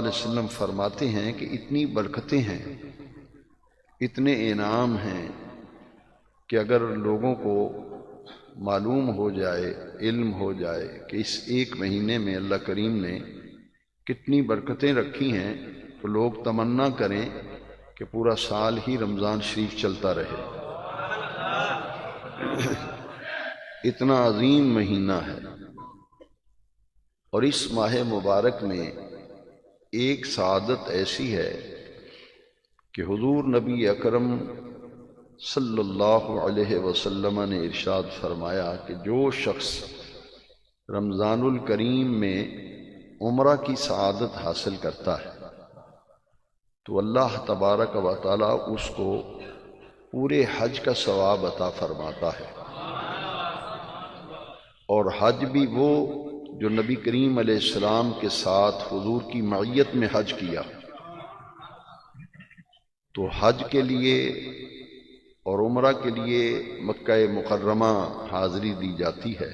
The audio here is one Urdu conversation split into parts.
علیہ وسلم فرماتے ہیں کہ اتنی برکتیں ہیں، اتنے انعام ہیں کہ اگر لوگوں کو معلوم ہو جائے، علم ہو جائے کہ اس ایک مہینے میں اللہ کریم نے کتنی برکتیں رکھی ہیں، تو لوگ تمنا کریں کہ پورا سال ہی رمضان شریف چلتا رہے۔ اتنا عظیم مہینہ ہے، اور اس ماہ مبارک میں ایک سعادت ایسی ہے کہ حضور نبی اکرم صلی اللہ علیہ وسلم نے ارشاد فرمایا کہ جو شخص رمضان الکریم میں عمرہ کی سعادت حاصل کرتا ہے تو اللہ تبارک و تعالی اس کو پورے حج کا ثواب عطا فرماتا ہے، اور حج بھی وہ جو نبی کریم علیہ السلام کے ساتھ حضور کی معیت میں حج کیا۔ تو حج کے لیے اور عمرہ کے لیے مکہ مکرمہ حاضری دی جاتی ہے،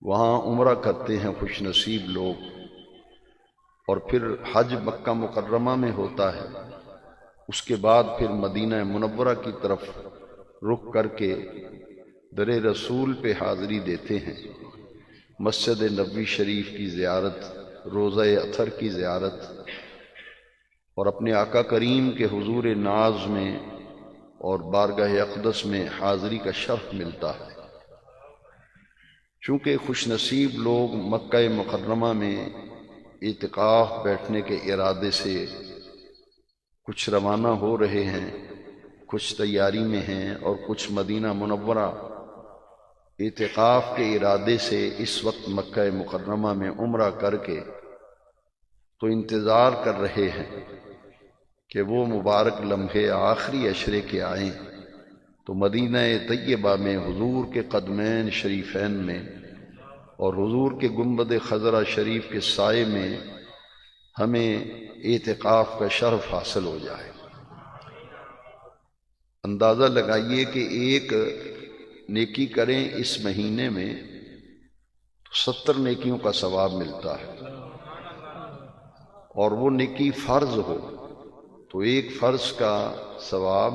وہاں عمرہ کرتے ہیں خوش نصیب لوگ، اور پھر حج مکہ مکرمہ میں ہوتا ہے، اس کے بعد پھر مدینہ منورہ کی طرف رخ کر کے در رسول پہ حاضری دیتے ہیں، مسجد نبوی شریف کی زیارت، روضہ اطہر کی زیارت، اور اپنے آقا کریم کے حضور ناز میں اور بارگاہ اقدس میں حاضری کا شرف ملتا ہے۔ چونکہ خوش نصیب لوگ مکہ مکرمہ میں اعتکاف بیٹھنے کے ارادے سے کچھ روانہ ہو رہے ہیں، کچھ تیاری میں ہیں، اور کچھ مدینہ منورہ اعتکاف کے ارادے سے اس وقت مکہ مکرمہ میں عمرہ کر کے تو انتظار کر رہے ہیں کہ وہ مبارک لمحے آخری عشرے کے آئیں تو مدینہ طیبہ میں حضور کے قدمین شریفین میں اور حضور کے گنبد خضرہ شریف کے سائے میں ہمیں اعتکاف کا شرف حاصل ہو جائے۔ اندازہ لگائیے کہ ایک نیکی کریں اس مہینے میں تو 70 نیکیوں کا ثواب ملتا ہے، اور وہ نیکی فرض ہو تو ایک فرض کا ثواب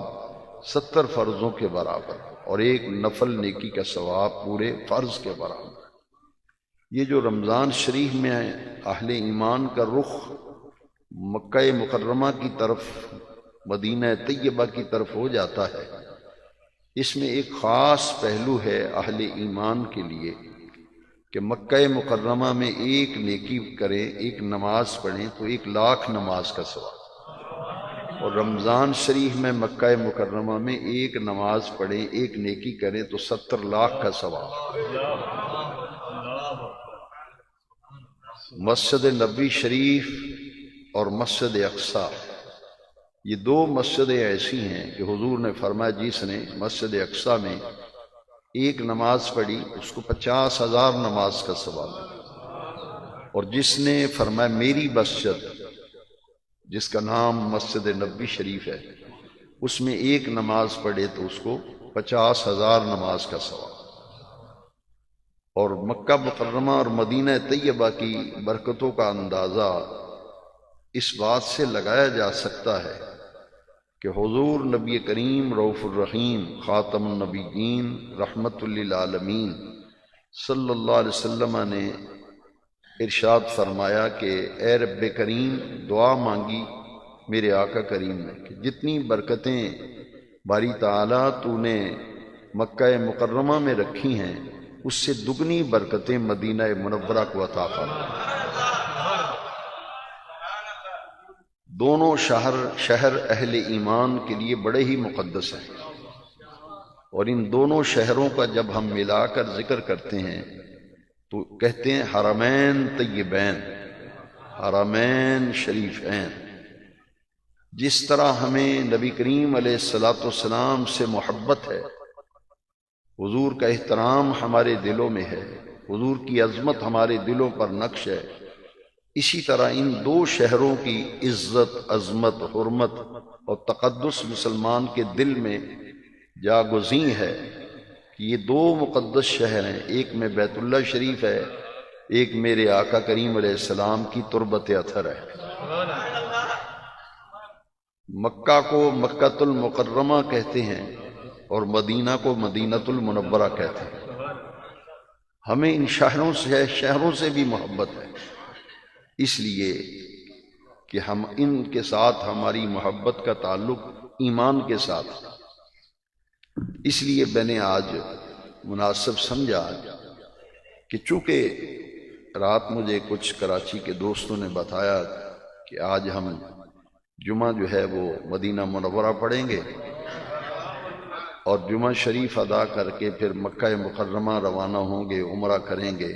70 فرضوں کے برابر، اور ایک نفل نیکی کا ثواب پورے فرض کے برابر۔ یہ جو رمضان شریف میں اہل ایمان کا رخ مکہ مکرمہ کی طرف، مدینہ طیبہ کی طرف ہو جاتا ہے، اس میں ایک خاص پہلو ہے اہل ایمان کے لیے کہ مکہ مکرمہ میں ایک نیکی کریں، ایک نماز پڑھیں تو 1,00,000 نماز کا ثواب، اور رمضان شریف میں مکہ مکرمہ میں ایک نماز پڑھیں، ایک نیکی کریں تو 70 لاکھ کا ثواب۔ مسجد نبوی شریف اور مسجد اقصی، یہ دو مسجدیں ایسی ہیں کہ حضور نے فرمایا جس نے مسجد اقصی میں ایک نماز پڑھی اس کو 50,000 نماز کا ثواب ہے، اور جس نے فرمایا میری مسجد، جس کا نام مسجد نبوی شریف ہے، اس میں ایک نماز پڑھے تو اس کو 50,000 نماز کا ثواب۔ اور مکہ مکرمہ اور مدینہ طیبہ کی برکتوں کا اندازہ اس بات سے لگایا جا سکتا ہے کہ حضور نبی کریم رؤوف الرحیم خاتم النبیین رحمت للعالمین صلی اللہ علیہ وسلم نے ارشاد فرمایا کہ اے رب کریم، دعا مانگی میرے آقا کریم نے کہ جتنی برکتیں باری تعالیٰ تو نے مکہ مکرمہ میں رکھی ہیں اس سے دگنی برکتیں مدینہ منورہ کو عطا فرما۔ دونوں شہر اہل ایمان کے لیے بڑے ہی مقدس ہیں، اور ان دونوں شہروں کا جب ہم ملا کر ذکر کرتے ہیں تو کہتے ہیں حرمین طیبین، حرمین شریفین۔ جس طرح ہمیں نبی کریم علیہ الصلاۃ والسلام سے محبت ہے، حضور کا احترام ہمارے دلوں میں ہے، حضور کی عظمت ہمارے دلوں پر نقش ہے، اسی طرح ان دو شہروں کی عزت، عظمت، حرمت اور تقدس مسلمان کے دل میں جاگزیں ہے کہ یہ دو مقدس شہر ہیں، ایک میں بیت اللہ شریف ہے، ایک میرے آقا کریم علیہ السلام کی تربت اطہر ہے۔ مکہ کو مکۃ المکرمہ کہتے ہیں اور مدینہ کو مدینۃ المنورہ کہتے ہیں۔ ہمیں ان شہروں سے بھی محبت ہے، اس لیے کہ ہم ان کے ساتھ ہماری محبت کا تعلق ایمان کے ساتھ ہے۔ اس لیے میں نے آج مناسب سمجھا کہ چونکہ رات مجھے کچھ کراچی کے دوستوں نے بتایا کہ آج ہم جمعہ جو ہے وہ مدینہ منورہ پڑھیں گے اور جمعہ شریف ادا کر کے پھر مکہ مکرمہ روانہ ہوں گے، عمرہ کریں گے،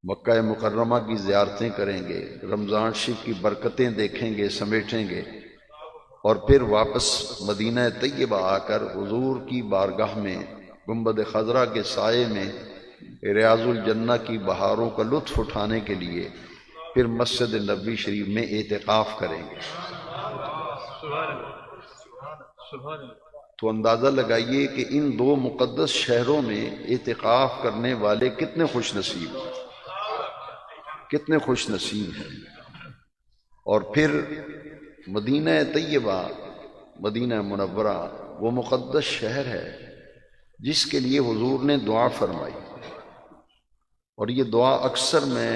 مکہ مکرمہ کی زیارتیں کریں گے، رمضان شریف کی برکتیں دیکھیں گے، سمیٹیں گے، اور پھر واپس مدینہ طیبہ آ کر حضور کی بارگاہ میں گنبد خضرا کے سائے میں ریاض الجنہ کی بہاروں کا لطف اٹھانے کے لیے پھر مسجد نبوی شریف میں اعتکاف کریں گے۔ تو اندازہ لگائیے کہ ان دو مقدس شہروں میں اعتکاف کرنے والے کتنے خوش نصیب ہیں، کتنے خوش نصیب ہیں۔ اور پھر مدینہ طیبہ، مدینہ منورہ وہ مقدس شہر ہے جس کے لیے حضور نے دعا فرمائی، اور یہ دعا اکثر میں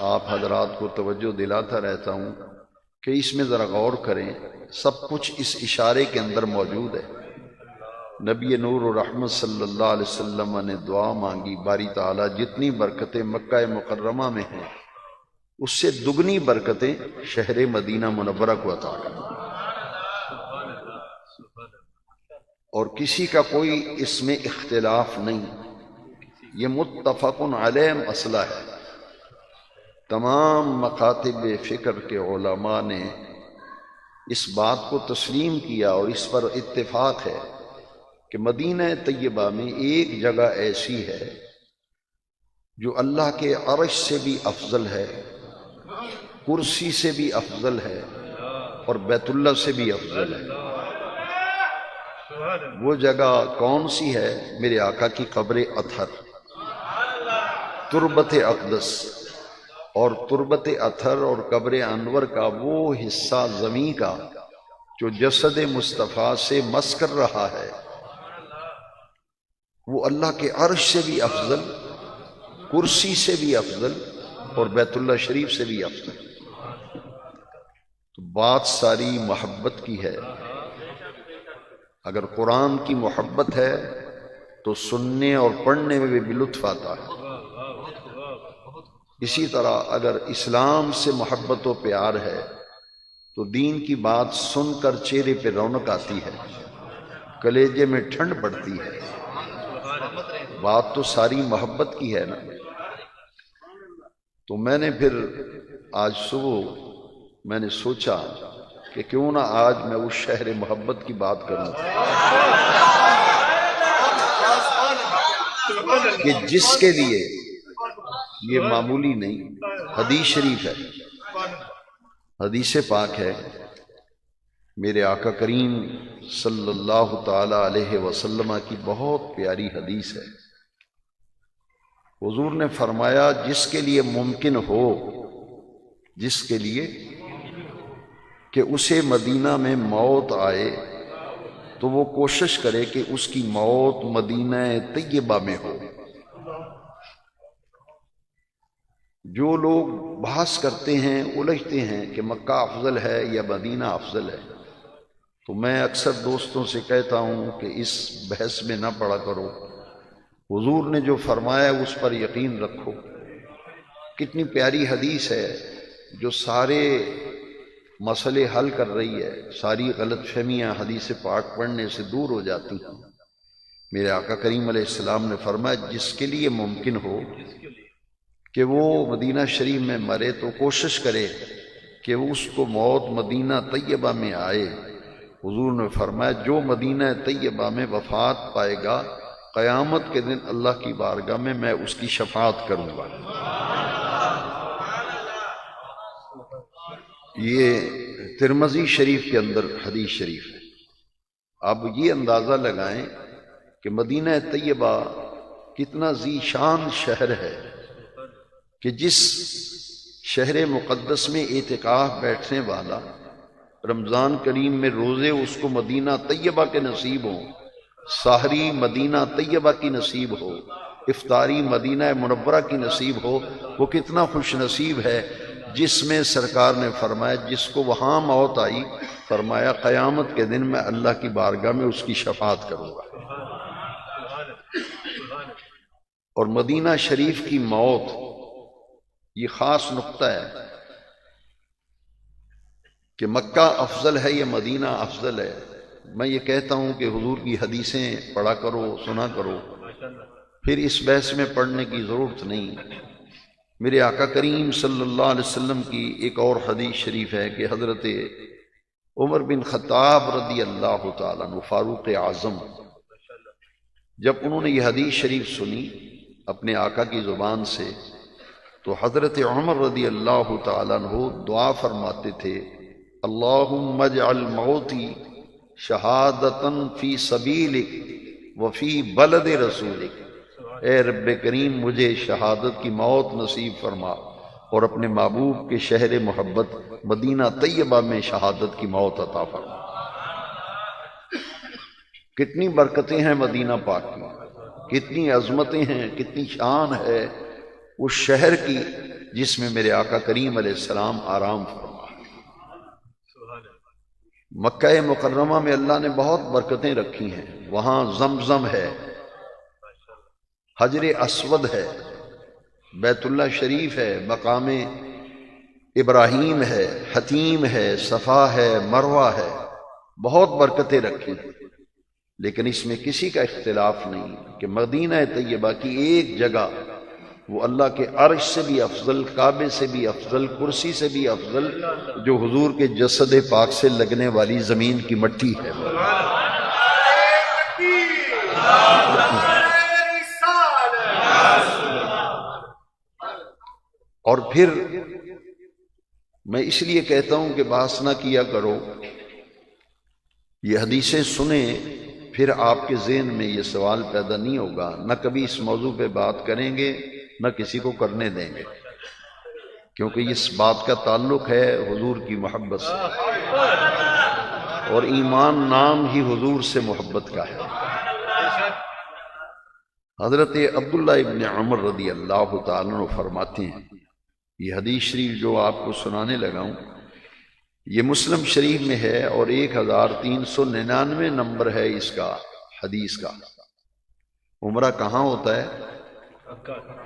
آپ حضرات کو توجہ دلاتا رہتا ہوں کہ اس میں ذرا غور کریں، سب کچھ اس اشارے کے اندر موجود ہے۔ نبی نور و رحمت صلی اللہ علیہ وسلم نے دعا مانگی، باری تعالیٰ جتنی برکتیں مکہ مکرمہ میں ہیں اس سے دگنی برکتیں شہر مدینہ منورہ کو عطا کر، اور کسی کا کوئی اس میں اختلاف نہیں، یہ متفق علیہ مسئلہ ہے۔ تمام مکاتب فکر کے علماء نے اس بات کو تسلیم کیا اور اس پر اتفاق ہے کہ مدینہ طیبہ میں ایک جگہ ایسی ہے جو اللہ کے عرش سے بھی افضل ہے، کرسی سے بھی افضل ہے، اور بیت اللہ سے بھی افضل ہے۔ وہ جگہ کون سی ہے؟ میرے آقا کی قبر اطہر، تربت اقدس، اور تربت اطہر اور قبر انور کا وہ حصہ زمین کا جو جسد مصطفیٰ سے مس کر رہا ہے، وہ اللہ کے عرش سے بھی افضل، کرسی سے بھی افضل، اور بیت اللہ شریف سے بھی افضل۔ تو بات ساری محبت کی ہے۔ اگر قرآن کی محبت ہے تو سننے اور پڑھنے میں بھی لطف آتا ہے۔ اسی طرح اگر اسلام سے محبت و پیار ہے تو دین کی بات سن کر چہرے پہ رونق آتی ہے، کلیجے میں ٹھنڈ پڑتی ہے۔ بات تو ساری محبت کی ہے نا۔ تو میں نے پھر آج صبح میں نے سوچا کہ کیوں نہ آج میں اس شہر محبت کی بات کروں کہ جس کے لیے یہ معمولی نہیں، حدیث شریف ہے، حدیث پاک ہے، میرے آقا کریم صلی اللہ تعالی علیہ وسلم کی بہت پیاری حدیث ہے۔ حضور نے فرمایا جس کے لیے ممکن ہو، جس کے لیے کہ اسے مدینہ میں موت آئے تو وہ کوشش کرے کہ اس کی موت مدینہ طیبہ میں ہو۔ جو لوگ بحث کرتے ہیں، الجھتے ہیں کہ مکہ افضل ہے یا مدینہ افضل ہے، تو میں اکثر دوستوں سے کہتا ہوں کہ اس بحث میں نہ پڑا کرو، حضور نے جو فرمایا اس پر یقین رکھو۔ کتنی پیاری حدیث ہے جو سارے مسئلے حل کر رہی ہے، ساری غلط فہمیاں حدیث پاک پڑھنے سے دور ہو جاتی ہیں۔ میرے آقا کریم علیہ السلام نے فرمایا جس کے لیے ممکن ہو کہ وہ مدینہ شریف میں مرے تو کوشش کرے کہ اس کو موت مدینہ طیبہ میں آئے۔ حضور نے فرمایا جو مدینہ طیبہ میں وفات پائے گا، قیامت کے دن اللہ کی بارگاہ میں اس کی شفاعت کروں گا۔ یہ ترمذی شریف کے اندر حدیث شریف ہے۔ اب یہ اندازہ لگائیں کہ مدینہ طیبہ کتنا ذی شان شہر ہے، کہ جس شہر مقدس میں اعتکاف بیٹھنے والا رمضان کریم میں روزے اس کو مدینہ طیبہ کے نصیب ہوں، سحری مدینہ طیبہ کی نصیب ہو، افطاری مدینہ منورہ کی نصیب ہو، وہ کتنا خوش نصیب ہے جس میں سرکار نے فرمایا جس کو وہاں موت آئی، فرمایا قیامت کے دن میں اللہ کی بارگاہ میں اس کی شفاعت کروں گا۔ اور مدینہ شریف کی موت یہ خاص نقطہ ہے کہ مکہ افضل ہے یا مدینہ افضل ہے۔ میں یہ کہتا ہوں کہ حضور کی حدیثیں پڑھا کرو، سنا کرو، پھر اس بحث میں پڑھنے کی ضرورت نہیں۔ میرے آقا کریم صلی اللہ علیہ وسلم کی ایک اور حدیث شریف ہے کہ حضرت عمر بن خطاب رضی اللہ تعالیٰ عنہ فاروق اعظم، جب انہوں نے یہ حدیث شریف سنی اپنے آقا کی زبان سے تو حضرت عمر رضی اللہ تعالیٰ عنہ دعا فرماتے تھے، اللہم اجعل موتی شہادتاً فی سبیلک وفی بلد رسولک، اے رب کریم مجھے شہادت کی موت نصیب فرما اور اپنے محبوب کے شہر محبت مدینہ طیبہ میں شہادت کی موت عطا فرما۔ کتنی برکتیں ہیں مدینہ پاک کی، کتنی عظمتیں ہیں، کتنی شان ہے اس شہر کی جس میں میرے آقا کریم علیہ السلام آرام فرما۔ مکہ مکرمہ میں اللہ نے بہت برکتیں رکھی ہیں، وہاں زمزم ہے، حجر اسود ہے، بیت اللہ شریف ہے، مقام ابراہیم ہے، حتیم ہے، صفا ہے، مروہ ہے، بہت برکتیں رکھی ہیں۔ لیکن اس میں کسی کا اختلاف نہیں کہ مدینہ طیبہ کی ایک جگہ وہ اللہ کے عرش سے بھی افضل، کعبے سے بھی افضل، کرسی سے بھی افضل، جو حضور کے جسد پاک سے لگنے والی زمین کی مٹی ہے۔ اور پھر میں اس لیے کہتا ہوں کہ بحث نہ کیا کرو، یہ حدیثیں سنیں پھر آپ کے ذہن میں یہ سوال پیدا نہیں ہوگا، نہ کبھی اس موضوع پہ بات کریں گے نہ کسی کو کرنے دیں گے، کیونکہ اس بات کا تعلق ہے حضور کی محبت سے، اور ایمان نام ہی حضور سے محبت کا ہے۔ حضرت عبداللہ ابن عمر رضی اللہ تعالیٰ عنہ فرماتے ہیں، یہ حدیث شریف جو آپ کو سنانے لگا ہوں یہ مسلم شریف میں ہے اور 1399 نمبر ہے اس کا حدیث کا۔ عمرہ کہاں ہوتا ہے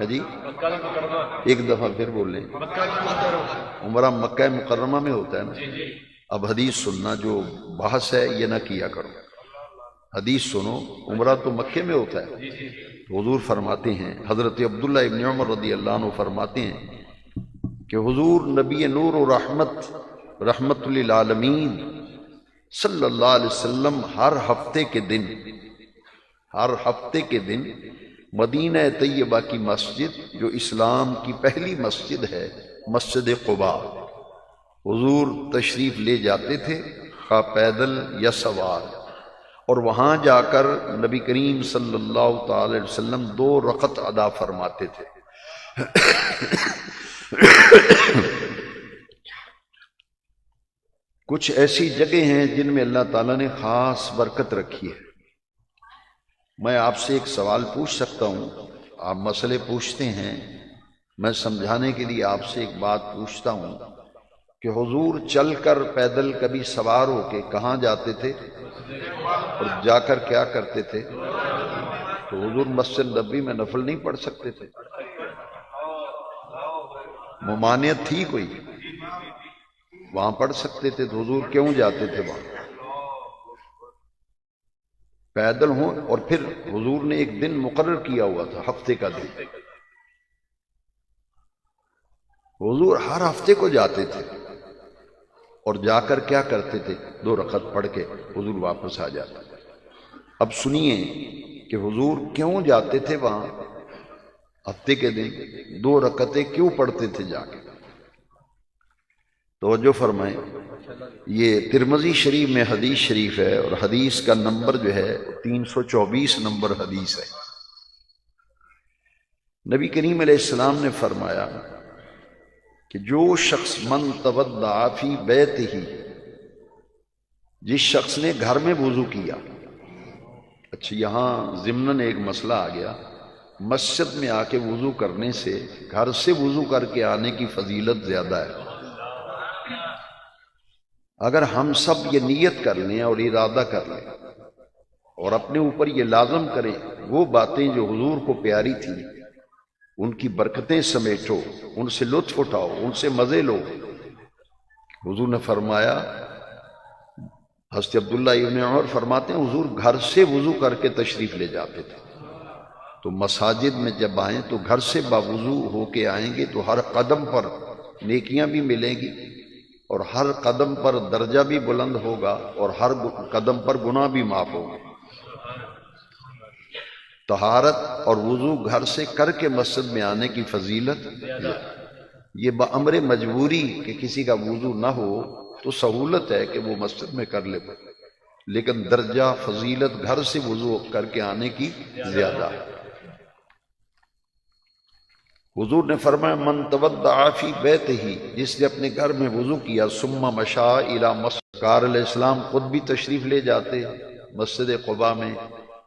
جی؟ ایک دفعہ پھر بول لیں، عمرہ مکہ مکرمہ میں ہوتا ہے نا۔ اب حدیث سننا، جو بحث ہے یہ نہ کیا کرو، حدیث سنو۔ عمرہ تو مکے میں ہوتا ہے۔ حضور فرماتے ہیں، حضرت عبداللہ ابن عمر رضی اللہ عنہ فرماتے ہیں کہ حضور نبی نور و رحمت للعالمین صلی اللہ علیہ وسلم ہر ہفتے کے دن مدینہ طیبہ کی مسجد، جو اسلام کی پہلی مسجد ہے، مسجد قباء، حضور تشریف لے جاتے تھے، خواہ پیدل یا سوار، اور وہاں جا کر نبی کریم صلی اللہ تعالی علیہ وسلم 2 رکعت ادا فرماتے تھے۔ کچھ ایسی جگہ ہیں جن میں اللہ تعالیٰ نے خاص برکت رکھی ہے۔ میں آپ سے ایک سوال پوچھ سکتا ہوں، آپ مسئلے پوچھتے ہیں، میں سمجھانے کے لیے آپ سے ایک بات پوچھتا ہوں کہ حضور چل کر پیدل کبھی سوار ہو کے کہاں جاتے تھے اور جا کر کیا کرتے تھے؟ تو حضور مسجد نبوی میں نفل نہیں پڑھ سکتے تھے؟ ممانعت تھی کوئی؟ وہاں پڑھ سکتے تھے، تو حضور کیوں جاتے تھے وہاں؟ پیدل ہوں، اور پھر حضور نے ایک دن مقرر کیا ہوا تھا، ہفتے کا دن۔ حضور ہر ہفتے کو جاتے تھے اور جا کر کیا کرتے تھے؟ 2 رکعت پڑھ کے حضور واپس آ جاتے۔ اب سنیے کہ حضور کیوں جاتے تھے وہاں ہفتے کے دن، 2 رکعتیں کیوں پڑھتے تھے جا کے؟ توجہ فرمائیں، یہ ترمذی شریف میں حدیث شریف ہے اور حدیث کا نمبر جو ہے 324 نمبر حدیث ہے۔ نبی کریم علیہ السلام نے فرمایا کہ جو شخص من تودع فی بیتہ، جس شخص نے گھر میں وضو کیا. اچھا، یہاں ضمناً ایک مسئلہ آ گیا. مسجد میں آ کے وضو کرنے سے گھر سے وضو کر کے آنے کی فضیلت زیادہ ہے. اگر ہم سب یہ نیت کر لیں اور ارادہ کر لیں اور اپنے اوپر یہ لازم کریں، وہ باتیں جو حضور کو پیاری تھیں ان کی برکتیں سمیٹو، ان سے لطف اٹھاؤ، ان سے مزے لو. حضور نے فرمایا، حضرت عبداللہ ابن عمر فرماتے ہیں حضور گھر سے وضو کر کے تشریف لے جاتے تھے. تو مساجد میں جب آئیں تو گھر سے باوضو ہو کے آئیں گے تو ہر قدم پر نیکیاں بھی ملیں گی اور ہر قدم پر درجہ بھی بلند ہوگا اور ہر قدم پر گناہ بھی معاف ہوگا. طہارت اور وضو گھر سے کر کے مسجد میں آنے کی فضیلت یہ بامر مجبوری کہ کسی کا وضو نہ ہو تو سہولت ہے کہ وہ مسجد میں کر لے، لیکن درجہ فضیلت گھر سے وضو کر کے آنے کی زیادہ ہے. حضور نے فرمایا من تودع فی بیتہ، جس نے اپنے گھر میں وضو کیا، ثم مشى الی مسجد، کار علیہ السلام خود بھی تشریف لے جاتے مسجد قباء میں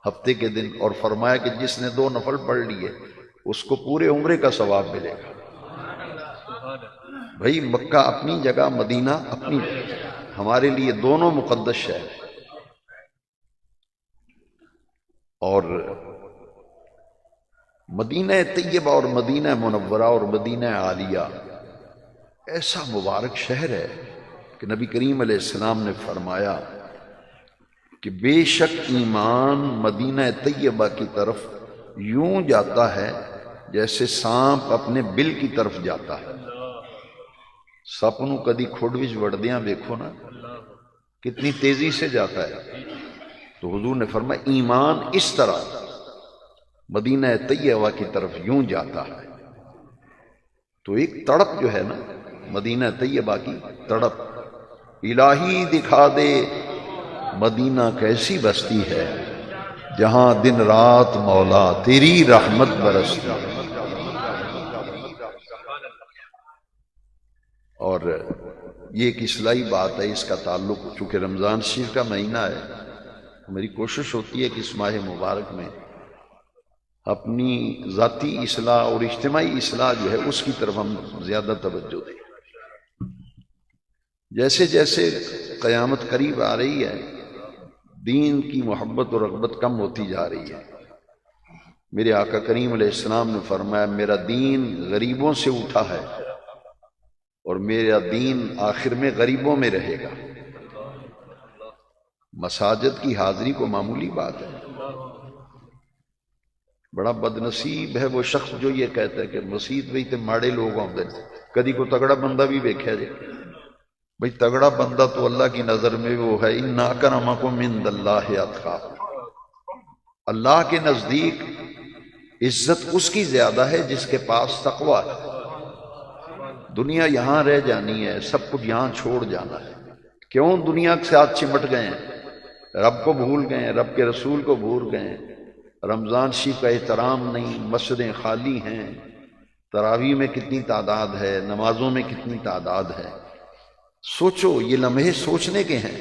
ہفتے کے دن، اور فرمایا کہ جس نے 2 نفل پڑھ لیے اس کو پورے عمرے کا ثواب ملے گا. بھائی مکہ اپنی جگہ، مدینہ اپنی جگہ، ہمارے لیے دونوں مقدس شہر. اور مدینہ طیبہ اور مدینہ منورہ اور مدینہ عالیہ ایسا مبارک شہر ہے کہ نبی کریم علیہ السلام نے فرمایا کہ بے شک ایمان مدینہ طیبہ کی طرف یوں جاتا ہے جیسے سانپ اپنے بل کی طرف جاتا ہے. سپ نو کدی کھوڈ وچ وڑدیاں دیکھو نا کتنی تیزی سے جاتا ہے. تو حضور نے فرمایا ایمان اس طرح مدینہ طیبہ کی طرف یوں جاتا ہے. تو ایک تڑپ جو ہے نا مدینہ طیبہ کی تڑپ، الہی دکھا دے مدینہ کیسی بستی ہے جہاں دن رات مولا تیری رحمت برستی. اور یہ ایک اصلاحی بات ہے، اس کا تعلق چونکہ رمضان شریف کا مہینہ ہے، میری کوشش ہوتی ہے کہ اس ماہ مبارک میں اپنی ذاتی اصلاح اور اجتماعی اصلاح جو ہے اس کی طرف ہم زیادہ توجہ دیں. جیسے جیسے قیامت قریب آ رہی ہے دین کی محبت اور رغبت کم ہوتی جا رہی ہے. میرے آقا کریم علیہ السلام نے فرمایا میرا دین غریبوں سے اٹھا ہے اور میرا دین آخر میں غریبوں میں رہے گا. مساجد کی حاضری کو معمولی بات ہے. بڑا بد نصیب ہے وہ شخص جو یہ کہتا ہے کہ مسجد میں تے ماڑے لوگ آتے ہیں. کدی کو تگڑا بندہ بھی ویکھیا جائے، بھئی تگڑا بندہ تو اللہ کی نظر میں وہ ہے ان اکرمکم عند اللہ اتقاکم، اللہ کے نزدیک عزت اس کی زیادہ ہے جس کے پاس تقویٰ ہے. دنیا یہاں رہ جانی ہے، سب کچھ یہاں چھوڑ جانا ہے. کیوں دنیا کے ساتھ چمٹ گئے ہیں، رب کو بھول گئے ہیں، رب کے رسول کو بھول گئے ہیں. رمضان شریف کا احترام نہیں، مسجدیں خالی ہیں، تراویح میں کتنی تعداد ہے، نمازوں میں کتنی تعداد ہے. سوچو، یہ لمحے سوچنے کے ہیں.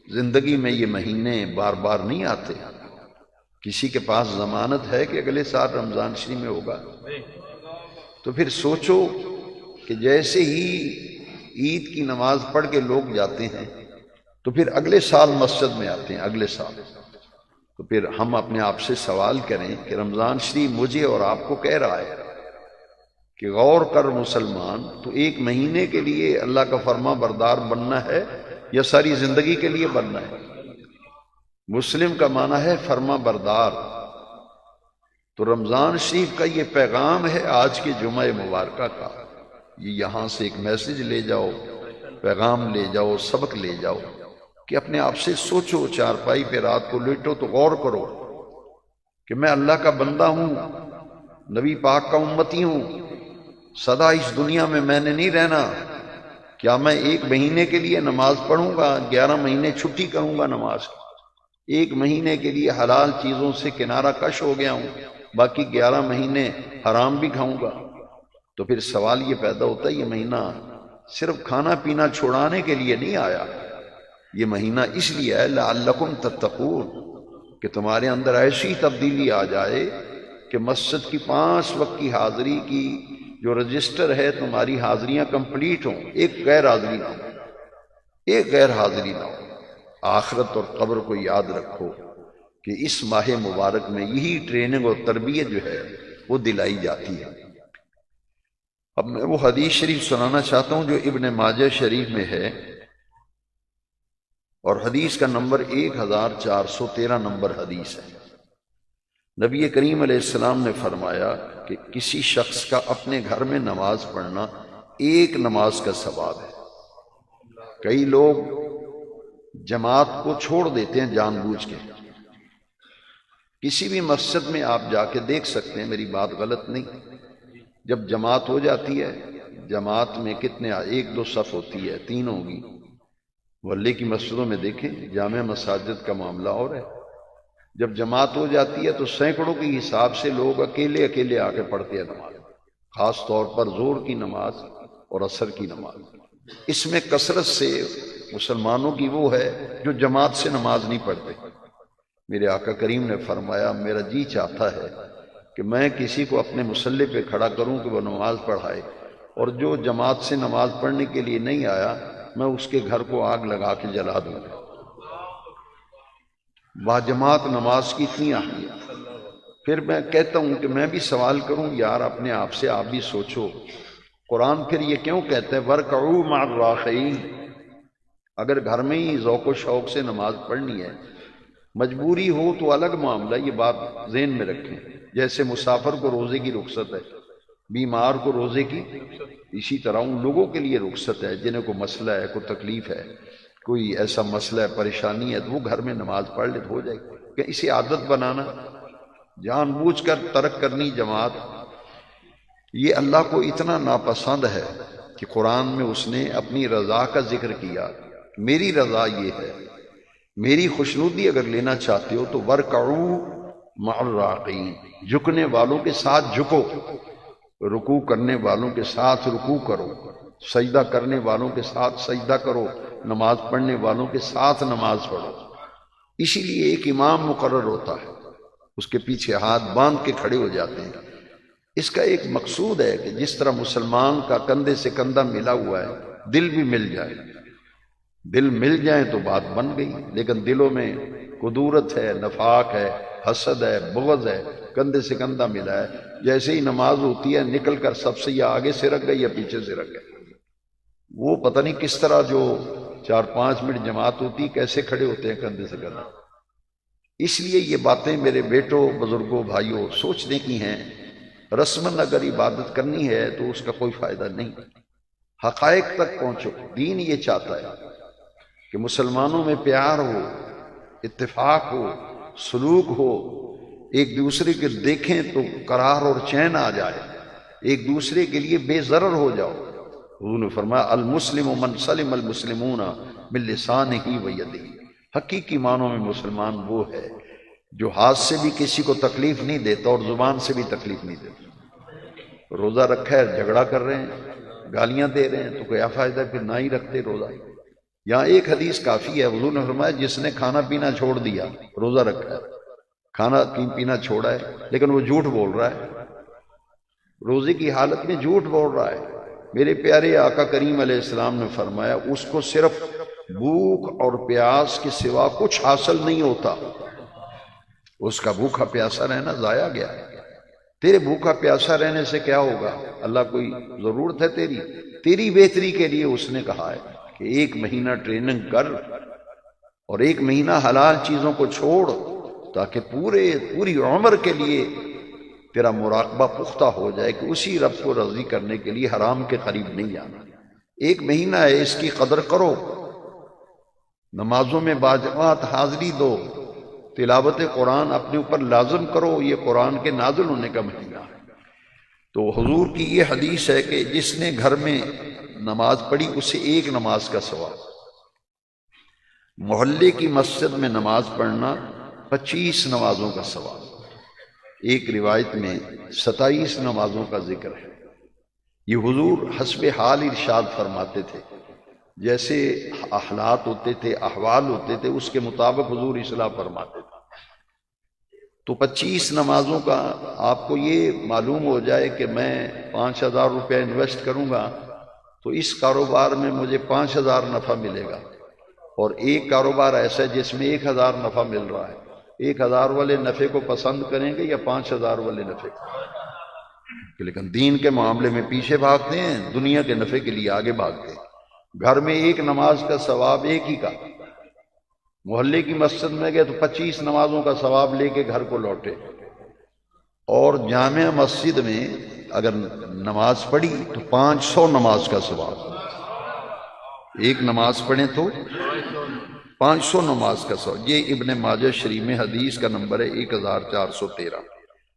زندگی میں یہ مہینے بار بار نہیں آتے. کسی کے پاس ضمانت ہے کہ اگلے سال رمضان شریف میں ہوگا؟ تو پھر سوچو کہ جیسے ہی عید کی نماز پڑھ کے لوگ جاتے ہیں تو پھر اگلے سال مسجد میں آتے ہیں، اگلے سال. تو پھر ہم اپنے آپ سے سوال کریں کہ رمضان شریف مجھے اور آپ کو کہہ رہا ہے کہ غور کر مسلمان، تو ایک مہینے کے لیے اللہ کا فرما بردار بننا ہے یا ساری زندگی کے لیے بننا ہے؟ مسلم کا معنی ہے فرما بردار. تو رمضان شریف کا یہ پیغام ہے آج کے جمعہ مبارکہ کا. یہ یہاں سے ایک میسج لے جاؤ، پیغام لے جاؤ، سبق لے جاؤ کہ اپنے آپ سے سوچو، چارپائی پہ رات کو لیٹو تو غور کرو کہ میں اللہ کا بندہ ہوں، نبی پاک کا امتی ہوں. سدا اس دنیا میں نے نہیں رہنا. کیا میں ایک مہینے کے لیے نماز پڑھوں گا، 11 مہینے چھٹی کروں گا نماز کی؟ ایک مہینے کے لیے حلال چیزوں سے کنارہ کش ہو گیا ہوں، باقی 11 مہینے حرام بھی کھاؤں گا، تو پھر سوال یہ پیدا ہوتا ہے یہ مہینہ صرف کھانا پینا چھوڑانے کے لیے نہیں آیا، یہ مہینہ اس لیے ہے لعلکم تتقون کہ تمہارے اندر ایسی تبدیلی آ جائے کہ مسجد کی 5 وقت کی حاضری کی جو رجسٹر ہے تمہاری حاضریاں کمپلیٹ ہوں، ایک غیر حاضری نہ ہو، ایک غیر حاضری نہ ہو۔ آخرت اور قبر کو یاد رکھو کہ اس ماہ مبارک میں یہی ٹریننگ اور تربیت جو ہے وہ دلائی جاتی ہے۔ اب میں وہ حدیث شریف سنانا چاہتا ہوں جو ابن ماجہ شریف میں ہے، اور حدیث کا نمبر 1413 نمبر حدیث ہے۔ نبی کریم علیہ السلام نے فرمایا کہ کسی شخص کا اپنے گھر میں نماز پڑھنا ایک نماز کا ثواب ہے۔ کئی لوگ جماعت کو چھوڑ دیتے ہیں جان بوجھ کے۔ کسی بھی مسجد میں آپ جا کے دیکھ سکتے ہیں، میری بات غلط نہیں، جب جماعت ہو جاتی ہے، جماعت میں کتنے 1-2 صف ہوتی ہے، 3 ہوگی، محلے کی مسجدوں میں دیکھیں، جامع مساجد کا معاملہ اور ہے، جب جماعت ہو جاتی ہے تو سینکڑوں کے حساب سے لوگ اکیلے اکیلے آ کے پڑھتے ہیں نماز، خاص طور پر ظہر کی نماز اور عصر کی نماز۔ اس میں کثرت سے مسلمانوں کی وہ ہے جو جماعت سے نماز نہیں پڑھتے۔ میرے آقا کریم نے فرمایا میرا جی چاہتا ہے کہ میں کسی کو اپنے مصلی پہ کھڑا کروں کہ وہ نماز پڑھائے، اور جو جماعت سے نماز پڑھنے کے لیے نہیں آیا میں اس کے گھر کو آگ لگا کے جلا دوں گا۔ باجماعت نماز کی اتنی اہمیت۔ پھر میں کہتا ہوں کہ میں بھی سوال کروں یار اپنے آپ سے، آپ بھی سوچو، قرآن پھر یہ کیوں کہتا ہے وَارْكَعُوا مَعَ الرَّاكِعِينَ؟ اگر گھر میں ہی ذوق و شوق سے نماز پڑھنی ہے، مجبوری ہو تو الگ معاملہ، یہ بات ذہن میں رکھیں۔ جیسے مسافر کو روزے کی رخصت ہے، بیمار کو روزے کی، اسی طرح ان لوگوں کے لیے رخصت ہے جنہیں کوئی مسئلہ ہے، کوئی تکلیف ہے، کوئی ایسا مسئلہ ہے، پریشانی ہے، تو وہ گھر میں نماز پڑھ لے تو ہو جائے گی۔ کہ اسے عادت بنانا، جان بوجھ کر ترک کرنی جماعت، یہ اللہ کو اتنا ناپسند ہے کہ قرآن میں اس نے اپنی رضا کا ذکر کیا، میری رضا یہ ہے، میری خوشنودی اگر لینا چاہتے ہو تو وَارْكَعُوا مَعَ الرَّاكِعِينَ، جھکنے والوں کے ساتھ جھکو، رکوع کرنے والوں کے ساتھ رکوع کرو، سجدہ کرنے والوں کے ساتھ سجدہ کرو، نماز پڑھنے والوں کے ساتھ نماز پڑھو۔ اسی لیے ایک امام مقرر ہوتا ہے، اس کے پیچھے ہاتھ باندھ کے کھڑے ہو جاتے ہیں۔ اس کا ایک مقصود ہے کہ جس طرح مسلمان کا کندھے سے کندھا ملا ہوا ہے، دل بھی مل جائے، دل مل جائیں تو بات بن گئی، لیکن دلوں میں کدورت ہے، نفاق ہے، حسد ہے، بغض ہے، کندھے سے کندھا ملا ہے، جیسے ہی نماز ہوتی ہے نکل کر سب سے یا آگے سے رکھ گئے یا پیچھے سے رکھ گئے۔ وہ پتہ نہیں کس طرح جو 4-5 منٹ جماعت ہوتی کیسے کھڑے ہوتے ہیں کندھے سے کندھا۔ اس لیے یہ باتیں میرے بیٹوں، بزرگوں، بھائیوں سوچنے کی ہیں۔ رسماً اگر عبادت کرنی ہے تو اس کا کوئی فائدہ نہیں، حقائق تک پہنچو۔ دین یہ چاہتا ہے کہ مسلمانوں میں پیار ہو، اتفاق ہو، سلوک ہو، ایک دوسرے کے دیکھیں تو قرار اور چین آ جائے، ایک دوسرے کے لیے بے ضرر ہو جاؤ۔ حضور نے فرمایا المسلم من سلم المسلمون من لسانہ و یدہ، حقیقی معنوں میں مسلمان وہ ہے جو ہاتھ سے بھی کسی کو تکلیف نہیں دیتا اور زبان سے بھی تکلیف نہیں دیتا۔ روزہ رکھا ہے، جھگڑا کر رہے ہیں، گالیاں دے رہے ہیں، تو کیا فائدہ، پھر نہ ہی رکھتے روزہ۔ یہاں ایک حدیث کافی ہے، حضور نے فرمایا جس نے کھانا پینا چھوڑ دیا، روزہ رکھا ہے، کھانا پینا چھوڑا ہے، لیکن وہ جھوٹ بول رہا ہے، روزے کی حالت میں جھوٹ بول رہا ہے، میرے پیارے آقا کریم علیہ السلام نے فرمایا اس کو صرف بھوک اور پیاس کے سوا کچھ حاصل نہیں ہوتا، اس کا بھوکا پیاسا رہنا ضائع گیا۔ تیرے بھوکا پیاسا رہنے سے کیا ہوگا؟ اللہ کوئی ضرورت ہے تیری بہتری کے لیے اس نے کہا ہے کہ 1 مہینہ ٹریننگ کر اور 1 مہینہ حلال چیزوں کو چھوڑ، تاکہ پوری عمر کے لیے تیرا مراقبہ پختہ ہو جائے کہ اسی رب کو راضی کرنے کے لیے حرام کے قریب نہیں جانا۔ 1 مہینہ ہے، اس کی قدر کرو، نمازوں میں باجماعت حاضری دو، تلاوت قرآن اپنے اوپر لازم کرو، یہ قرآن کے نازل ہونے کا مہینہ ہے۔ تو حضور کی یہ حدیث ہے کہ جس نے گھر میں نماز پڑھی اسے 1 نماز کا ثواب، محلے کی مسجد میں نماز پڑھنا 25 نمازوں کا ثواب، ایک روایت میں 27 نمازوں کا ذکر ہے۔ یہ حضور حسب حال ارشاد فرماتے تھے، جیسے حالات ہوتے تھے، احوال ہوتے تھے، اس کے مطابق حضور اصلاح فرماتے تھے۔ تو 25 نمازوں کا آپ کو یہ معلوم ہو جائے کہ میں 5000 روپے انویسٹ کروں گا تو اس کاروبار میں مجھے 5000 نفع ملے گا، اور ایک کاروبار ایسا ہے جس میں 1000 نفع مل رہا ہے، 1000 والے نفع کو پسند کریں گے یا 5000 والے نفع کو؟ لیکن دین کے معاملے میں پیچھے بھاگتے ہیں، دنیا کے نفع کے لیے آگے بھاگتے ہیں۔ گھر میں ایک نماز کا ثواب ایک ہی کا، محلے کی مسجد میں گئے تو 25 نمازوں کا ثواب لے کے گھر کو لوٹے، اور جامع مسجد میں اگر نماز پڑھی تو 500 نماز کا ثواب، ایک نماز پڑھیں تو 500 نماز کا ثواب۔ یہ ابن ماجہ شریف میں حدیث کا نمبر ہے 1413۔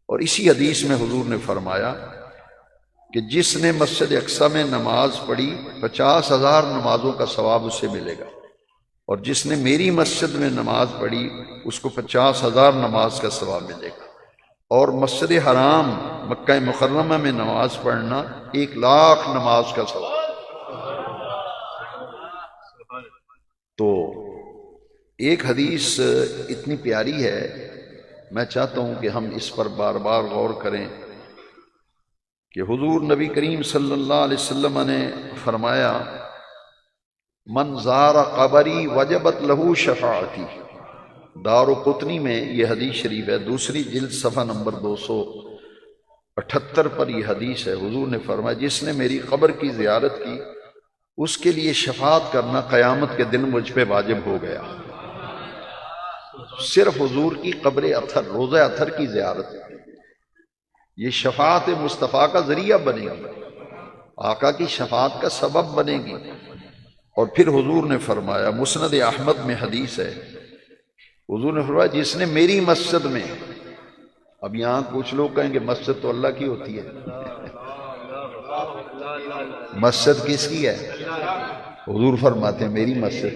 اور اسی حدیث میں حضور نے فرمایا کہ جس نے مسجد اقصی میں نماز پڑھی 50,000 نمازوں کا ثواب اسے ملے گا، اور جس نے میری مسجد میں نماز پڑھی اس کو 50,000 نماز کا ثواب ملے گا، اور مسجد حرام مکہ مکرمہ میں نماز پڑھنا 1,00,000 نماز کا ثواب۔ تو ایک حدیث اتنی پیاری ہے، میں چاہتا ہوں کہ ہم اس پر بار بار غور کریں کہ حضور نبی کریم صلی اللہ علیہ وسلم نے فرمایا من زار قبری وجبت لہو شفاعتی۔ دارقطنی میں یہ حدیث شریف ہے، دوسری جلد صفحہ نمبر 278 پر یہ حدیث ہے۔ حضور نے فرمایا جس نے میری قبر کی زیارت کی اس کے لیے شفاعت کرنا قیامت کے دن مجھ پہ واجب ہو گیا۔ صرف حضور کی قبر اطہر، روضہ اطہر کی زیارت، یہ شفاعت مصطفیٰ کا ذریعہ بنے گی، آقا کی شفاعت کا سبب بنے گی۔ اور پھر حضور نے فرمایا، مسند احمد میں حدیث ہے، حضور نے فرمایا جس نے میری مسجد میں، اب یہاں کچھ لوگ کہیں گے مسجد تو اللہ کی ہوتی ہے، مسجد کس کی ہے؟ حضور فرماتے ہیں میری مسجد،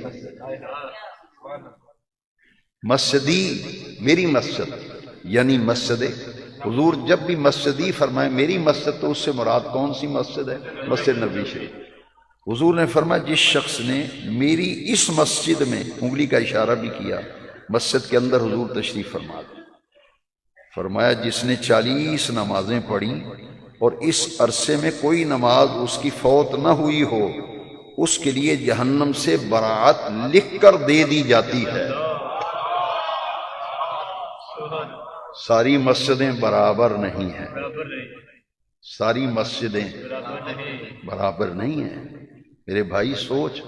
مسجدی، میری مسجد یعنی مسجد۔ حضور جب بھی مسجدی فرمائے میری مسجد تو اس سے مراد کون سی مسجد ہے؟ مسجد نبوی شریف۔ حضور نے فرمایا جس شخص نے میری اس مسجد میں، انگلی کا اشارہ بھی کیا، مسجد کے اندر حضور تشریف فرما دے، فرمایا جس نے 40 نمازیں پڑھی اور اس عرصے میں کوئی نماز اس کی فوت نہ ہوئی ہو، اس کے لیے جہنم سے براعت لکھ کر دے دی جاتی ہے۔ ساری مسجدیں برابر نہیں ہیں، ساری مسجدیں برابر نہیں ہیں میرے بھائی، سوچ۔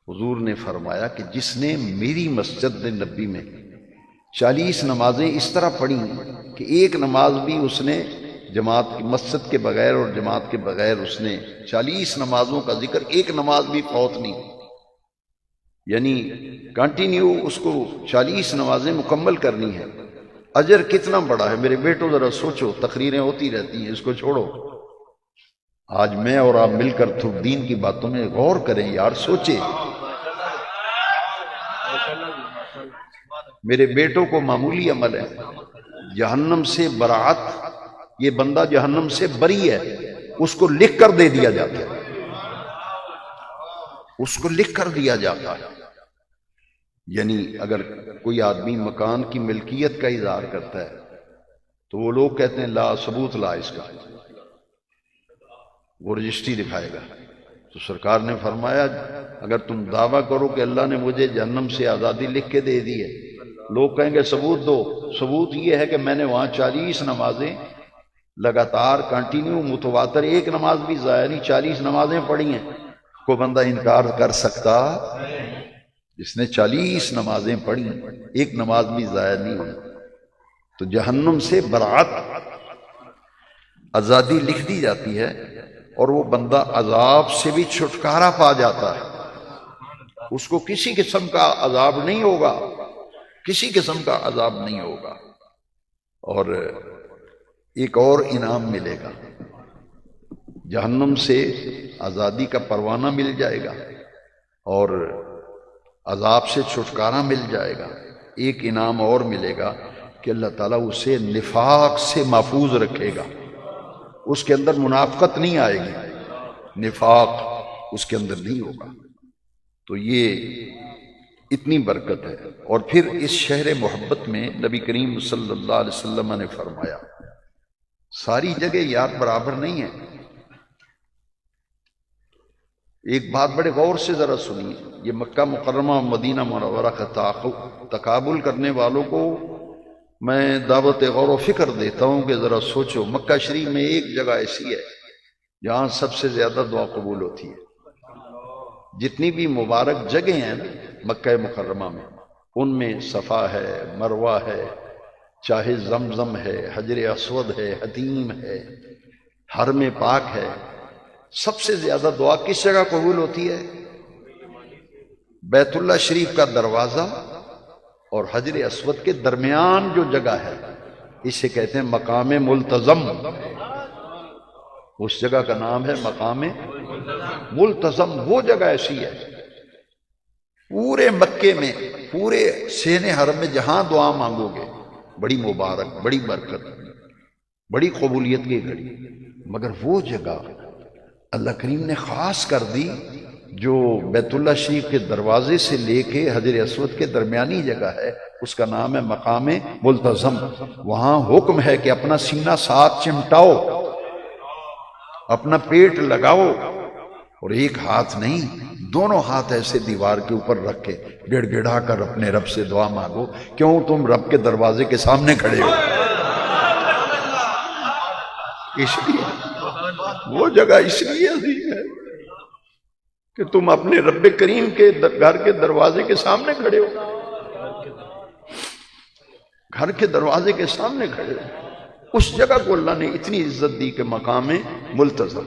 حضور نے فرمایا کہ جس نے میری مسجد نبی میں 40 نمازیں اس طرح پڑھی کہ ایک نماز بھی اس نے جماعت کی، مسجد کے بغیر اور جماعت کے بغیر اس نے 40 نمازوں کا ذکر، ایک نماز بھی فوت نہیں، یعنی کنٹینیو اس کو 40 نمازیں مکمل کرنی ہے۔ اجر کتنا بڑا ہے میرے بیٹوں، ذرا سوچو، تقریریں ہوتی رہتی ہیں، اس کو چھوڑو، آج میں اور آپ مل کر دین کی باتوں میں غور کریں یار، سوچے۔ میرے بیٹوں کو معمولی عمل ہے، جہنم سے براعت، یہ بندہ جہنم سے بری ہے، اس کو لکھ کر دے دیا جاتا ہے، اس کو لکھ کر دیا جاتا ہے۔ یعنی اگر کوئی آدمی مکان کی ملکیت کا اظہار کرتا ہے تو وہ لوگ کہتے ہیں لا ثبوت لا، اس کا وہ رجسٹری دکھائے گا۔ تو سرکار نے فرمایا اگر تم دعویٰ کرو کہ اللہ نے مجھے جہنم سے آزادی لکھ کے دے دی ہے، لوگ کہیں گے ثبوت دو، ثبوت یہ ہے کہ میں نے وہاں 40 نمازیں لگاتار کنٹینیو متواتر، ایک نماز بھی ضائع نہیں، 40 نمازیں پڑھی ہیں۔ کوئی بندہ انکار کر سکتا؟ جس نے 40 نمازیں پڑھی، ایک نماز بھی ضائع نہیں ہوئی، تو جہنم سے براعت، آزادی لکھ دی جاتی ہے، اور وہ بندہ عذاب سے بھی چھٹکارا پا جاتا ہے، اس کو کسی قسم کا عذاب نہیں ہوگا، کسی قسم کا عذاب نہیں ہوگا، اور ایک اور انعام ملے گا، جہنم سے آزادی کا پروانہ مل جائے گا اور عذاب سے چھٹکارا مل جائے گا۔ ایک انعام اور ملے گا کہ اللہ تعالیٰ اسے نفاق سے محفوظ رکھے گا، اس کے اندر منافقت نہیں آئے گی، نفاق اس کے اندر نہیں ہوگا۔ تو یہ اتنی برکت ہے۔ اور پھر اس شہر محبت میں نبی کریم صلی اللہ علیہ وسلم نے فرمایا ساری جگہ یار برابر نہیں ہے۔ ایک بات بڑے غور سے ذرا سنیے، یہ مکہ مکرمہ اور مدینہ منورہ کا تقابل کرنے والوں کو میں دعوت غور و فکر دیتا ہوں کہ ذرا سوچو، مکہ شریف میں ایک جگہ ایسی ہے جہاں سب سے زیادہ دعا قبول ہوتی ہے۔ جتنی بھی مبارک جگہیں ہیں مکہ مکرمہ میں، ان میں صفا ہے، مروہ ہے، چاہے زمزم ہے، حجر اسود ہے، حتیم ہے، حرم پاک ہے، سب سے زیادہ دعا کس جگہ قبول ہوتی ہے؟ بیت اللہ شریف کا دروازہ اور حجر اسود کے درمیان جو جگہ ہے، اسے کہتے ہیں مقام ملتزم۔ اس جگہ کا نام ہے مقام ملتزم۔ وہ جگہ ایسی ہے پورے مکے میں، پورے سین حرم میں جہاں دعا مانگو گے بڑی مبارک، بڑی برکت، بڑی قبولیت کی گھڑی۔ مگر وہ جگہ اللہ کریم نے خاص کر دی جو بیت اللہ شریف کے دروازے سے لے کے حجر اسود کے درمیانی جگہ ہے، اس کا نام ہے مقام ملتزم۔ وہاں حکم ہے کہ اپنا سینہ ساتھ چمٹاؤ، اپنا پیٹ لگاؤ، اور ایک ہاتھ نہیں، دونوں ہاتھ ایسے دیوار کے اوپر رکھ کے گڑ گڑا کر اپنے رب سے دعا مانگو۔ کیوں؟ تم رب کے دروازے کے سامنے کھڑے ہو، اس لیے وہ جگہ اس لیے عظیم ہے کہ تم اپنے رب کریم کے گھر کے دروازے کے سامنے کھڑے ہو، گھر کے دروازے کے سامنے کھڑے ہو۔ اس جگہ کو اللہ نے اتنی عزت دی کہ مقام ملتزم۔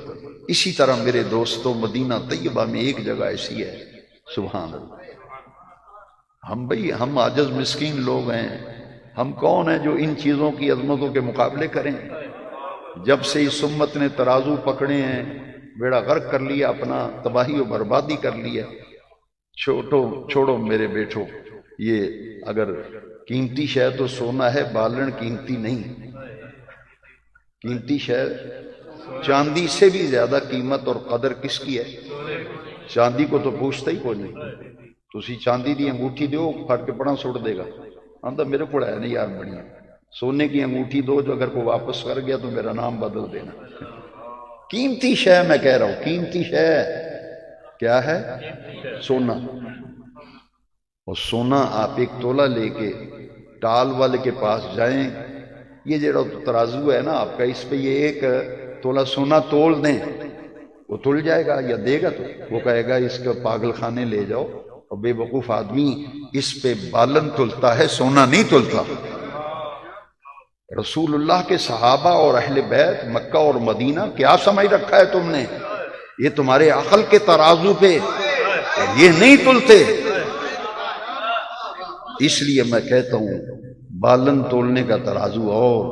اسی طرح میرے دوستوں مدینہ طیبہ میں ایک جگہ ایسی ہے، سبحان اللہ، ہم عاجز مسکین لوگ ہیں، ہم کون ہیں جو ان چیزوں کی عظمتوں کے مقابلے کریں؟ جب سے اس امت نے ترازو پکڑے ہیں، بیڑا غرق کر لیا، اپنا تباہی و بربادی کر لیا۔ چھوڑو میرے بیٹھو، یہ اگر قیمتی شے تو سونا ہے، بالن قیمتی نہیں۔ قیمتی شے چاندی سے بھی زیادہ قیمت اور قدر کس کی ہے؟ چاندی کو تو پوچھتا ہی کوئی نہیں۔ تسی چاندی دی انگوٹھی دیو، پھٹ کے پڑا سوڑ دے گا، آندہ میرے کو ہے نہیں یار بڑھیا۔ سونے کی انگوٹھی دو جو اگر کوئی واپس کر گیا تو میرا نام بدل دینا۔ قیمتی شے میں کہہ رہا ہوں، قیمتی شے کیا ہے؟ سونا۔ اور سونا آپ ایک تولہ لے کے ٹال والے کے پاس جائیں، یہ جو ترازو ہے نا آپ کا، اس پہ یہ ایک تولہ سونا تول دیں، وہ تل جائے گا یا دے گا؟ تو وہ کہے گا اس کو پاگل خانے لے جاؤ۔ اور بے وقوف آدمی اس پہ بالن تلتا ہے، سونا نہیں تلتا۔ رسول اللہ کے صحابہ اور اہل بیت مکہ اور مدینہ کیا سمجھ رکھا ہے تم نے؟ یہ تمہارے عقل کے ترازو پہ یہ نہیں تلتے۔ اس لیے میں کہتا ہوں بالن تولنے کا ترازو اور،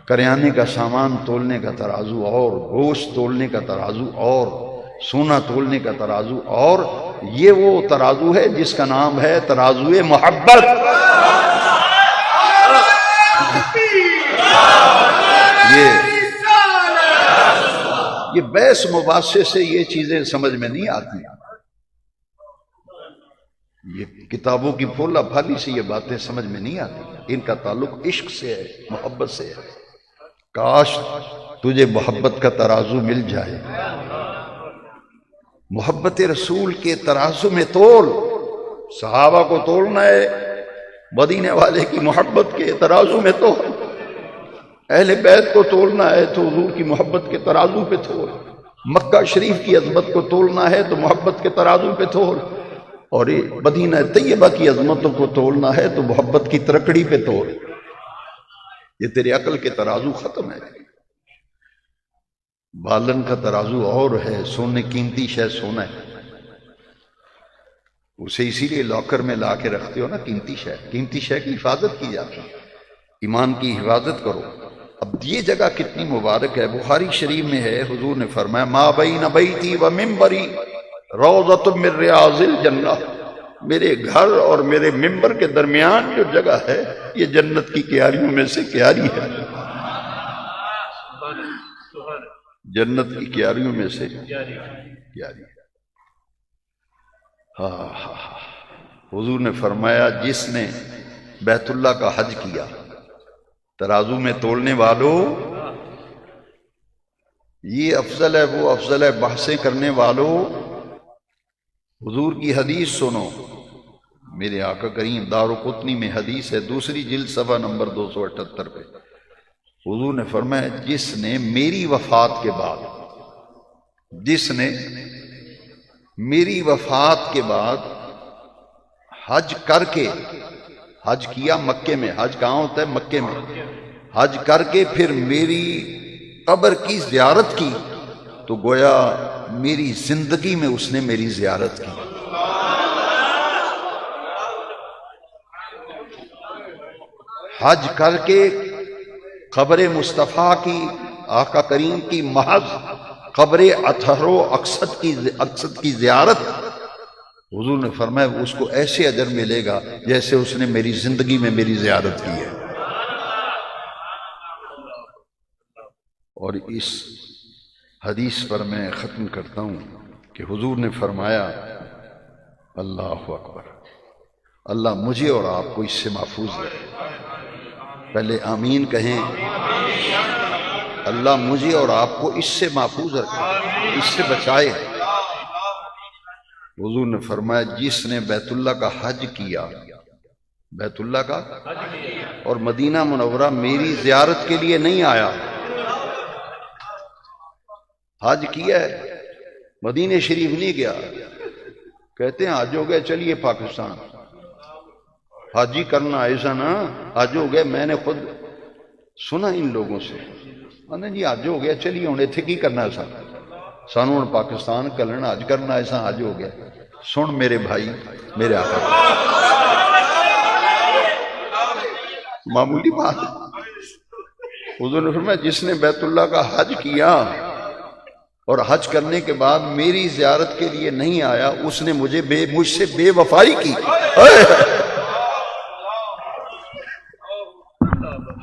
کریانے کا سامان تولنے کا ترازو اور، گوشت تولنے کا ترازو اور، سونا تولنے کا ترازو اور، یہ وہ ترازو ہے جس کا نام ہے ترازو محبت۔ یہ بحث مباحثے سے یہ چیزیں سمجھ میں نہیں آتی، یہ کتابوں کی پھولا پھالی سے یہ باتیں سمجھ میں نہیں آتی۔ ان کا تعلق عشق سے ہے، محبت سے ہے۔ کاش تجھے محبت کا ترازو مل جائے، محبت رسول کے ترازو میں تول۔ صحابہ کو تولنا ہے، مدینے والے کی محبت کے ترازو میں تول۔ اہل بیت کو تولنا ہے تو حضور کی محبت کے ترازو پہ تول۔ مکہ شریف کی عظمت کو تولنا ہے تو محبت کے ترازو پہ تول، اور مدینہ طیبہ کی عظمتوں کو تولنا ہے تو محبت کی ترکڑی پہ تول۔ یہ تیرے عقل کے ترازو ختم ہے۔ بالن کا ترازو اور ہے، سونے قیمتی شے سونا ہے، اسے اسی لیے لاکر میں لا کے رکھتے ہو نا، قیمتی شے، قیمتی شے کی حفاظت کی جاتی ہے، ایمان کی حفاظت کرو۔ اب یہ جگہ کتنی مبارک ہے، بخاری شریف میں ہے، حضور نے فرمایا ما بین بیتی و منبری روضۃ من ریاض الجنہ، میرے گھر اور میرے ممبر کے درمیان جو جگہ ہے یہ جنت کی کیاریوں میں سے کیاری ہے، جنت کی کیاریوں میں سے کیاری ہے۔ حضور نے فرمایا جس نے بیت اللہ کا حج کیا، ترازو میں تولنے والوں یہ افضل ہے وہ افضل ہے، بحثیں کرنے والوں حضور کی حدیث سنو۔ میرے آقا کریم دارقطنی میں حدیث ہے، دوسری جلد صفحہ نمبر 278 پہ حضور نے فرمایا جس نے میری وفات کے بعد، جس نے میری وفات کے بعد حج کر کے، حج کیا مکے میں، حج کہاں ہوتا ہے؟ مکے میں، حج کر کے پھر میری قبر کی زیارت کی تو گویا میری زندگی میں اس نے میری زیارت کی۔ حج کر کے قبر مصطفیٰ کی، آقا کریم کی محض قبر اطہر و اقصد کی زیارت، حضور نے فرمایا اس کو ایسے اجر ملے گا جیسے اس نے میری زندگی میں میری زیارت کی ہے۔ اور اس حدیث پر میں ختم کرتا ہوں کہ حضور نے فرمایا اللہ اکبر، اللہ مجھے اور آپ کو اس سے محفوظ رکھے۔ پہلے آمین کہیں، اللہ مجھے اور آپ کو اس سے محفوظ رکھے، اس سے بچائے۔ حضور نے فرمایا جس نے بیت اللہ کا حج کیا، بیت اللہ کا اور مدینہ منورہ میری زیارت کے لیے نہیں آیا، حج کیا ہے مدینہ شریف نہیں گیا، کہتے ہیں حج ہو گئے چلیے پاکستان، حج ہی کرنا ایسا نا، حج ہو گئے۔ میں نے خود سنا ان لوگوں سے، جی حج ہو گیا چلیے ہوں اتنے کی کرنا ایسا، سانو ہوں پاکستان کلن حج کرنا ایسا، حج ہو گیا۔ سن میرے بھائی، میرے آقا معمولی بات، حضور نے فرمایا جس نے بیت اللہ کا حج کیا اور حج کرنے کے بعد میری زیارت کے لیے نہیں آیا، اس نے مجھ سے بے وفائی کی۔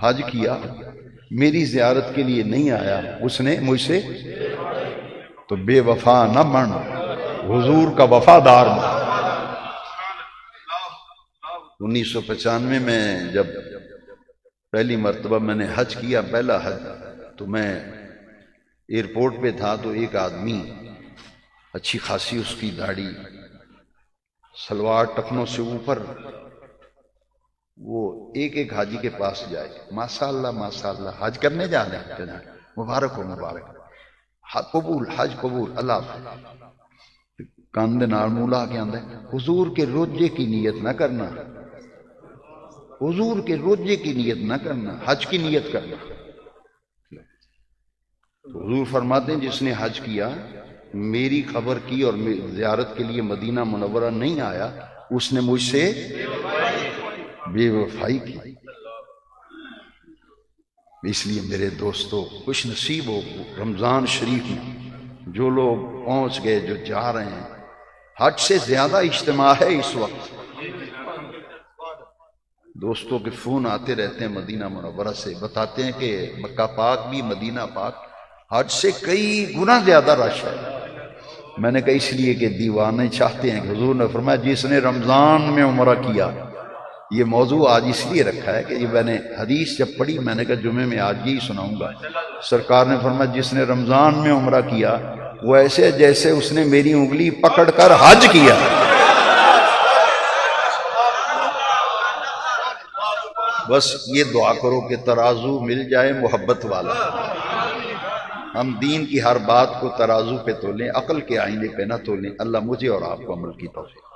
حج کیا میری زیارت کے لیے نہیں آیا، اس نے مجھ سے، تو بے وفا نہ بن، حضور کا وفادار بن۔ 1995 میں جب پہلی مرتبہ میں نے حج کیا، پہلا حج، تو میں ایئرپورٹ پہ تھا تو ایک آدمی اچھی خاصی اس کی داڑھی، سلوار ٹخنوں سے اوپر، وہ ایک ایک حاجی کے پاس جائے، ماشاءاللہ ماشاءاللہ حج کرنے جا رہے ہیں جناب، مبارک ہو مبارک، قبول، حج قبول، اللہ کاندے نال مولا کے اندر حضور کے روزے کی نیت نہ کرنا، حضور کے روزے کی نیت نہ کرنا، حج کی نیت کرنا۔ حضور فرماتے ہیں جس نے حج کیا، میری خبر کی اور زیارت کے لیے مدینہ منورہ نہیں آیا، اس نے مجھ سے بے وفائی کی۔ اس لیے میرے دوستو خوش نصیب ہو رمضان شریف میں جو لوگ پہنچ گئے، جو جا رہے ہیں۔ حج سے زیادہ اجتماع ہے اس وقت، دوستوں کے فون آتے رہتے ہیں مدینہ منورہ سے، بتاتے ہیں کہ مکہ پاک بھی، مدینہ پاک حج سے کئی گنا زیادہ رش ہے۔ میں نے کہا اس لیے کہ دیوانے چاہتے ہیں کہ حضور نے فرمایا جس نے رمضان میں عمرہ کیا، یہ موضوع آج اس لیے رکھا ہے کہ یہ میں نے حدیث جب پڑھی، میں نے کہا جمعے میں آج یہی سناؤں گا۔ سرکار نے فرمایا جس نے رمضان میں عمرہ کیا وہ ایسے جیسے اس نے میری انگلی پکڑ کر حج کیا۔ بس یہ دعا کرو کہ ترازو مل جائے محبت والا، ہم دین کی ہر بات کو ترازو پہ تولیں، عقل کے آئینے پہ نہ تولیں۔ اللہ مجھے اور آپ کو عمل کی توفیق